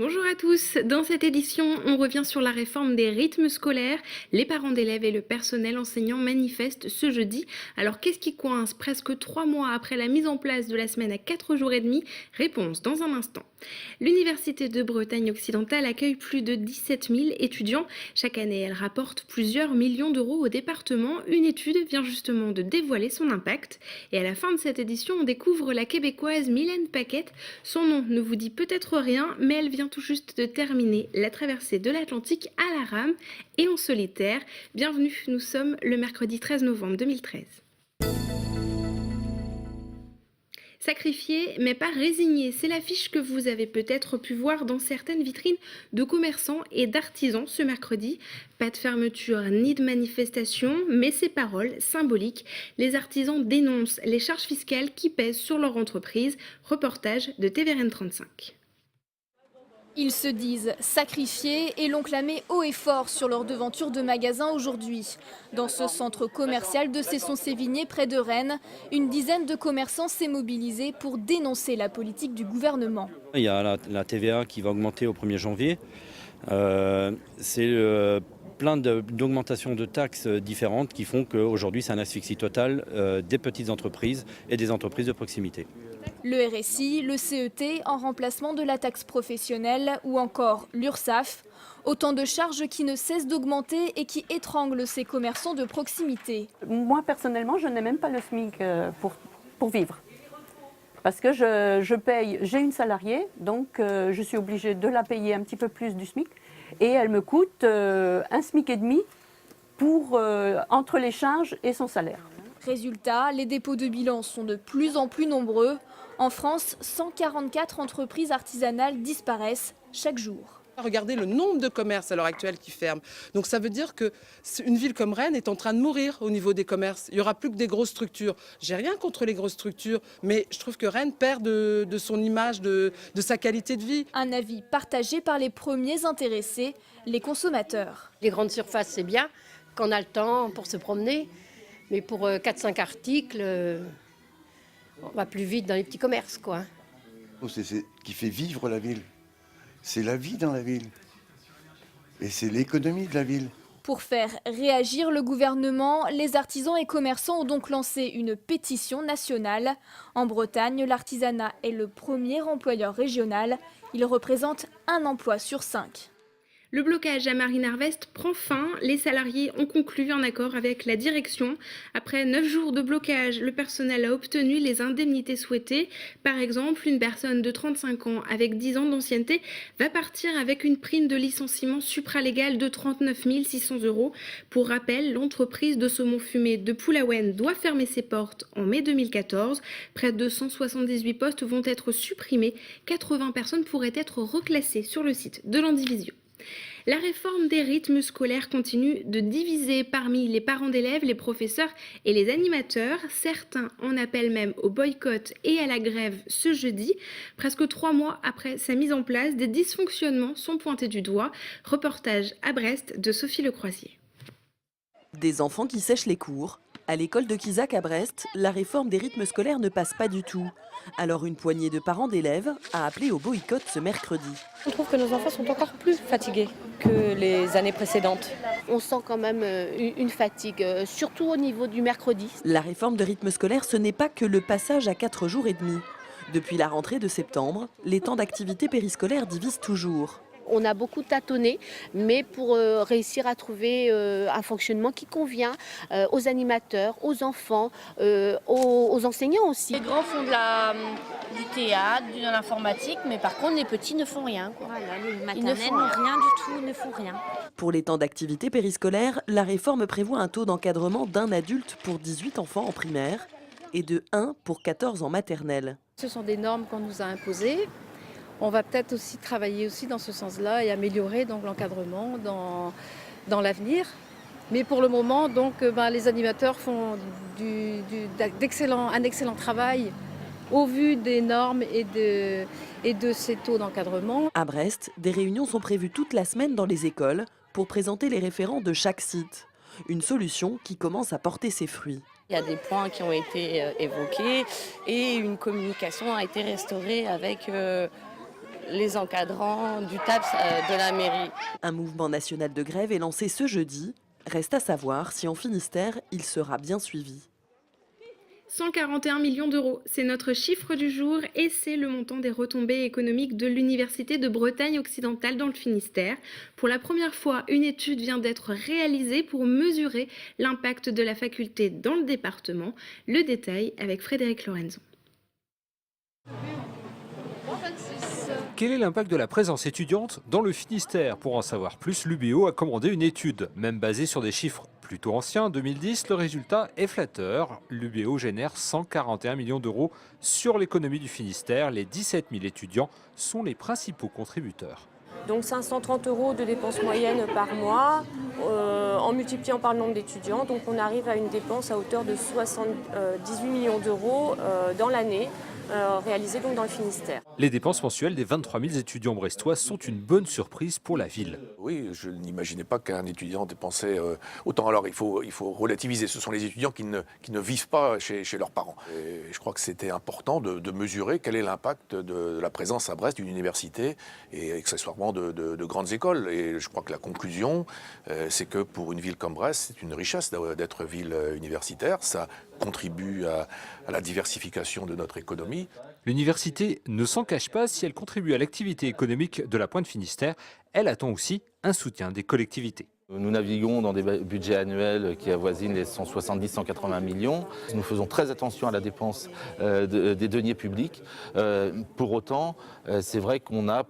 Bonjour à tous, dans cette édition, on revient sur la réforme des rythmes scolaires. Les parents d'élèves et le personnel enseignant manifestent ce jeudi. Alors qu'est-ce qui coince presque 3 mois après la mise en place de la semaine à 4 jours et demi? Réponse dans un instant. L'Université de Bretagne occidentale accueille plus de 17 000 étudiants. Chaque année, elle rapporte plusieurs millions d'euros au département. Une étude vient justement de dévoiler son impact. Et à la fin de cette édition, on découvre la québécoise Mylène Paquette. Son nom ne vous dit peut-être rien, mais elle vient tout juste de terminer la traversée de l'Atlantique à la rame et en solitaire. Bienvenue, nous sommes le mercredi 13 novembre 2013. Sacrifié mais pas résigné, c'est l'affiche que vous avez peut-être pu voir dans certaines vitrines de commerçants et d'artisans ce mercredi. Pas de fermeture ni de manifestation, mais ces paroles symboliques. Les artisans dénoncent les charges fiscales qui pèsent sur leur entreprise. Reportage de TVRN 35. Ils se disent sacrifiés et l'ont clamé haut et fort sur leur devanture de magasin aujourd'hui. Dans ce centre commercial de Cesson-Sévigné près de Rennes, une dizaine de commerçants s'est mobilisée pour dénoncer la politique du gouvernement. Il y a la TVA qui va augmenter au 1er janvier. C'est plein d'augmentations de taxes différentes qui font qu'aujourd'hui c'est un asphyxie totale des petites entreprises et des entreprises de proximité. Le RSI, le CET en remplacement de la taxe professionnelle ou encore l'URSSAF. Autant de charges qui ne cessent d'augmenter et qui étranglent ces commerçants de proximité. Moi personnellement, je n'ai même pas le SMIC pour vivre. Parce que j'ai une salariée, donc je suis obligée de la payer un petit peu plus du SMIC. Et elle me coûte un SMIC et demi entre les charges et son salaire. Résultat, les dépôts de bilan sont de plus en plus nombreux. En France, 144 entreprises artisanales disparaissent chaque jour. Regardez le nombre de commerces à l'heure actuelle qui ferment. Donc ça veut dire qu'une ville comme Rennes est en train de mourir au niveau des commerces. Il n'y aura plus que des grosses structures. J'ai rien contre les grosses structures, mais je trouve que Rennes perd de son image, de sa qualité de vie. Un avis partagé par les premiers intéressés, les consommateurs. Les grandes surfaces, c'est bien, quand on a le temps pour se promener. Mais pour 4-5 articles, on va plus vite dans les petits commerces, quoi. C'est ce qui fait vivre la ville. C'est la vie dans la ville. Et c'est l'économie de la ville. Pour faire réagir le gouvernement, les artisans et commerçants ont donc lancé une pétition nationale. En Bretagne, l'artisanat est le premier employeur régional. Il représente un emploi sur 5. Le blocage à Marine-Harvest prend fin. Les salariés ont conclu un accord avec la direction. Après 9 jours de blocage, le personnel a obtenu les indemnités souhaitées. Par exemple, une personne de 35 ans avec 10 ans d'ancienneté va partir avec une prime de licenciement supralégale de 39 600 €. Pour rappel, l'entreprise de saumon fumé de Poulaouen doit fermer ses portes en mai 2014. Près de 178 postes vont être supprimés. 80 personnes pourraient être reclassées sur le site de l'Andivisio. La réforme des rythmes scolaires continue de diviser parmi les parents d'élèves, les professeurs et les animateurs. Certains en appellent même au boycott et à la grève ce jeudi. Presque 3 mois après sa mise en place, des dysfonctionnements sont pointés du doigt. Reportage à Brest de Sophie Lecroisier. Des enfants qui sèchent les cours. À l'école de Quizac à Brest, la réforme des rythmes scolaires ne passe pas du tout. Alors une poignée de parents d'élèves a appelé au boycott ce mercredi. Je trouve que nos enfants sont encore plus fatigués que les années précédentes. On sent quand même une fatigue, surtout au niveau du mercredi. La réforme de rythme scolaire, ce n'est pas que le passage à 4 jours et demi. Depuis la rentrée de septembre, les temps d'activité périscolaire divisent toujours. On a beaucoup tâtonné, mais pour réussir à trouver un fonctionnement qui convient aux animateurs, aux enfants, aux enseignants aussi. Les grands font du théâtre, de l'informatique, mais par contre les petits ne font rien, quoi. Voilà, les Ils ne font rien du tout, ne font rien. Pour les temps d'activité périscolaire, la réforme prévoit un taux d'encadrement d'un adulte pour 18 enfants en primaire et de 1 pour 14 en maternelle. Ce sont des normes qu'on nous a imposées. On va peut-être aussi travailler aussi dans ce sens-là et améliorer donc l'encadrement dans l'avenir. Mais pour le moment, donc, les animateurs font un excellent travail au vu des normes et de ces taux d'encadrement. À Brest, des réunions sont prévues toute la semaine dans les écoles pour présenter les référents de chaque site. Une solution qui commence à porter ses fruits. Il y a des points qui ont été évoqués et une communication a été restaurée avec les encadrants du TAPS de la mairie. Un mouvement national de grève est lancé ce jeudi. Reste à savoir si en Finistère, il sera bien suivi. 141 millions d'euros, c'est notre chiffre du jour et c'est le montant des retombées économiques de l'Université de Bretagne occidentale dans le Finistère. Pour la première fois, une étude vient d'être réalisée pour mesurer l'impact de la faculté dans le département. Le détail avec Frédéric Lorenzo. Quel est l'impact de la présence étudiante dans le Finistère? Pour en savoir plus, l'UBO a commandé une étude, même basée sur des chiffres plutôt anciens. 2010, le résultat est flatteur. L'UBO génère 141 millions d'euros sur l'économie du Finistère. Les 17 000 étudiants sont les principaux contributeurs. Donc 530 € de dépenses moyennes par mois, en multipliant par le nombre d'étudiants. Donc on arrive à une dépense à hauteur de 78 millions d'euros dans l'année, réalisée donc dans le Finistère. Les dépenses mensuelles des 23 000 étudiants brestois sont une bonne surprise pour la ville. Oui, je n'imaginais pas qu'un étudiant dépensait autant. Alors il faut relativiser, ce sont les étudiants qui ne vivent pas chez leurs parents. Et je crois que c'était important de mesurer quel est l'impact de la présence à Brest d'une université et accessoirement de grandes écoles. Et je crois que la conclusion, c'est que pour une ville comme Brest, c'est une richesse d'être ville universitaire. Ça contribue à la diversification de notre économie. L'université ne s'en cache pas, si elle contribue à l'activité économique de la Pointe Finistère, elle attend aussi un soutien des collectivités. Nous naviguons dans des budgets annuels qui avoisinent les 170-180 millions. Nous faisons très attention à la dépense des deniers publics. Pour autant, c'est vrai qu'on a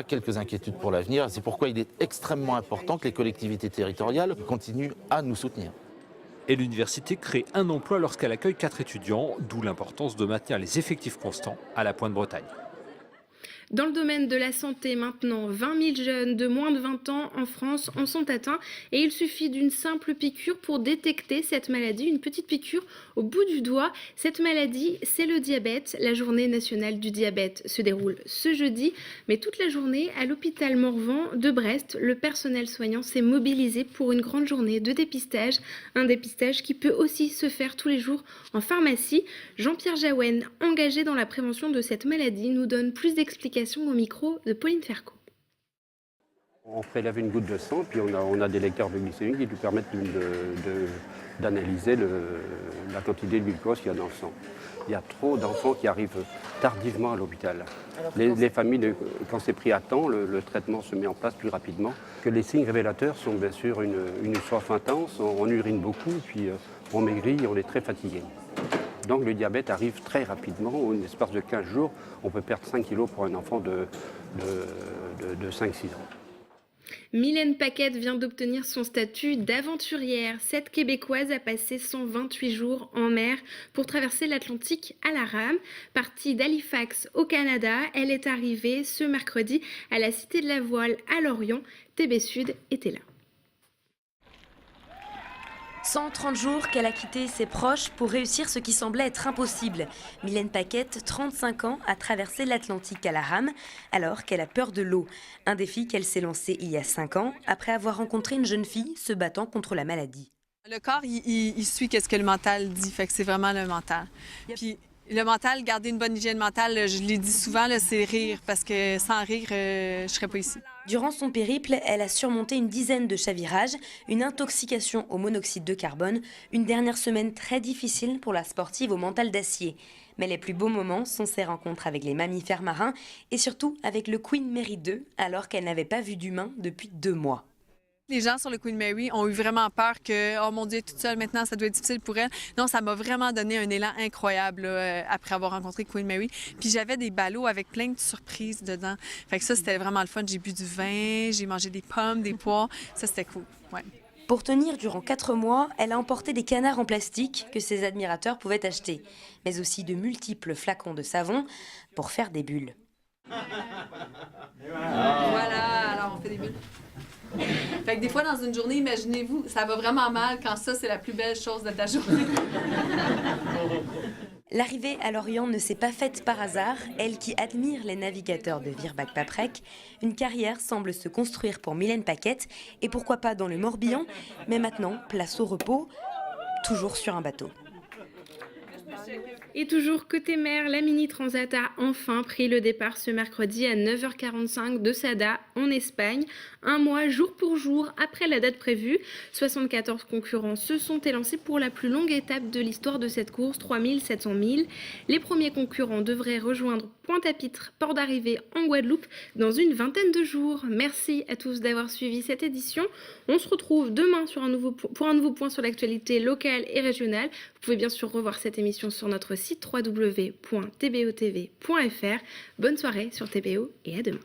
quelques inquiétudes pour l'avenir. C'est pourquoi il est extrêmement important que les collectivités territoriales continuent à nous soutenir. Et l'université crée un emploi lorsqu'elle accueille 4 étudiants, d'où l'importance de maintenir les effectifs constants à la Pointe-Bretagne. Dans le domaine de la santé, maintenant, 20 000 jeunes de moins de 20 ans en France en sont atteints et il suffit d'une simple piqûre pour détecter cette maladie, une petite piqûre au bout du doigt. Cette maladie, c'est le diabète. La journée nationale du diabète se déroule ce jeudi, mais toute la journée, à l'hôpital Morvan de Brest, le personnel soignant s'est mobilisé pour une grande journée de dépistage, un dépistage qui peut aussi se faire tous les jours en pharmacie. Jean-Pierre Jaouen, engagé dans la prévention de cette maladie, nous donne plus d'explications au micro de Pauline Ferco. On prélève une goutte de sang, puis on a des lecteurs de glycémie qui nous permettent d'analyser la quantité de glucose qu'il y a dans le sang. Il y a trop d'enfants qui arrivent tardivement à l'hôpital. Les familles, quand c'est pris à temps, le traitement se met en place plus rapidement. Que les signes révélateurs sont bien sûr une soif intense, on urine beaucoup, puis on maigrit et on est très fatigué. Donc le diabète arrive très rapidement, en l'espace de 15 jours, on peut perdre 5 kilos pour un enfant de 5-6 ans. Mylène Paquette vient d'obtenir son statut d'aventurière. Cette Québécoise a passé 128 jours en mer pour traverser l'Atlantique à la rame. Partie d'Halifax au Canada, elle est arrivée ce mercredi à la Cité de la Voile à Lorient. TB Sud était là. 130 jours qu'elle a quitté ses proches pour réussir ce qui semblait être impossible. Mylène Paquette, 35 ans, a traversé l'Atlantique à la rame alors qu'elle a peur de l'eau. Un défi qu'elle s'est lancé il y a 5 ans après avoir rencontré une jeune fille se battant contre la maladie. Le corps, il suit ce que le mental dit, fait que c'est vraiment le mental. Puis le mental, garder une bonne hygiène mentale, je l'ai dit souvent, c'est rire, parce que sans rire, je ne serais pas ici. Durant son périple, elle a surmonté une dizaine de chavirages, une intoxication au monoxyde de carbone, une dernière semaine très difficile pour la sportive au mental d'acier. Mais les plus beaux moments sont ses rencontres avec les mammifères marins et surtout avec le Queen Mary 2, alors qu'elle n'avait pas vu d'humain depuis 2 mois. Les gens sur le Queen Mary ont eu vraiment peur que, oh mon Dieu, toute seule maintenant, ça doit être difficile pour elle. Non, ça m'a vraiment donné un élan incroyable là, après avoir rencontré Queen Mary. Puis j'avais des ballots avec plein de surprises dedans. Fait que ça, c'était vraiment le fun. J'ai bu du vin, j'ai mangé des pommes, des pois. Ça, c'était cool. Ouais. Pour tenir durant 4 mois, elle a emporté des canards en plastique que ses admirateurs pouvaient acheter, mais aussi de multiples flacons de savon pour faire des bulles. Voilà, alors on fait des bulles. Fait que des fois, dans une journée, imaginez-vous, ça va vraiment mal quand ça, c'est la plus belle chose de ta journée. L'arrivée à Lorient ne s'est pas faite par hasard. Elle qui admire les navigateurs de Virbac-Paprec, une carrière semble se construire pour Mylène Paquette, et pourquoi pas dans le Morbihan, mais maintenant, place au repos, toujours sur un bateau. Et toujours côté mer, la Mini Transat a enfin pris le départ ce mercredi à 9h45 de Sada en Espagne, un mois jour pour jour après la date prévue. 74 concurrents se sont élancés pour la plus longue étape de l'histoire de cette course, 3700 milles. Les premiers concurrents devraient rejoindre Pointe-à-Pitre, port d'arrivée en Guadeloupe, dans une vingtaine de jours. Merci à tous d'avoir suivi cette édition. On se retrouve demain pour un nouveau point sur l'actualité locale et régionale. Vous pouvez bien sûr revoir cette émission sur notre site www.tbotv.fr. Bonne soirée sur TBO et à demain.